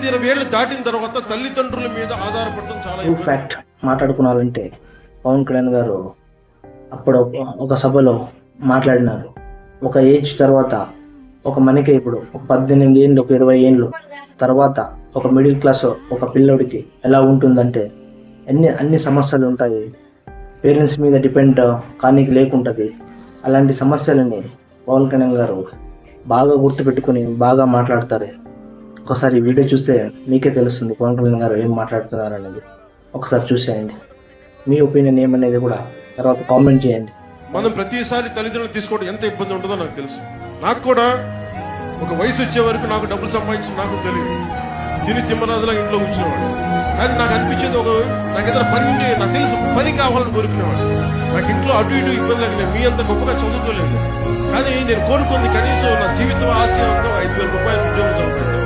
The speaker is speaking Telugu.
20 ఏళ్ళు దాటిన తర్వాత తల్లిదండ్రుల మీద ఆధారపడడం చాలా ఫ్యాక్ట్ మాట్లాడుకున్నారంటే పవన్ కళ్యాణ్ గారు అప్పుడు ఒక సభలో మాట్లాడినారు. ఒక ఏజ్ తర్వాత ఒక మనకి ఇప్పుడు ఒక 18 ఏళ్ళు, ఒక 20 ఏళ్ళు తర్వాత ఒక మిడిల్ క్లాస్ ఒక పిల్లోడికి ఎలా ఉంటుందంటే అన్ని సమస్యలు ఉంటాయి. పేరెంట్స్ మీద డిపెండ్ కానీ లేకుంటుంది. అలాంటి సమస్యలని పవన్ కళ్యాణ్ గారు బాగా గుర్తుపెట్టుకుని బాగా మాట్లాడతారు. ఒకసారి వీడియో చూస్తే మీకే తెలుస్తుంది పవన్ కళ్యాణ్ గారు ఏం మాట్లాడుతున్నారు అనేది. ఒకసారి చూసేయండి. మీ ఒపీనియన్ ఏమనేది కూడా తర్వాత కామెంట్ చేయండి. మనం ప్రతిసారి తల్లిదండ్రులు తీసుకోవడం ఎంత ఇబ్బంది ఉంటుందో నాకు తెలుసు. నాకు కూడా ఒక వయసు వచ్చే వరకు నాకు డబ్బులు సంపాదించి నాకు తెలియదు. తిని తిమ్మరాజులా ఇంట్లో కూర్చునేవాడు. కానీ నాకు అనిపించేది నాకు ఏదైనా పని ఉంటే నాకు తెలుసు పని కావాలని కోరుకునేవాడు. నాకు ఇంట్లో అటు ఇటు ఇబ్బంది లేక నేను మీ అంత గొప్పగా చదువుకోలేదు. కానీ నేను కోరుకుంది కనీసం నా జీవితం ఆశయంతో 5,000 రూపాయలు ఉద్యోగం సంపాదించాను.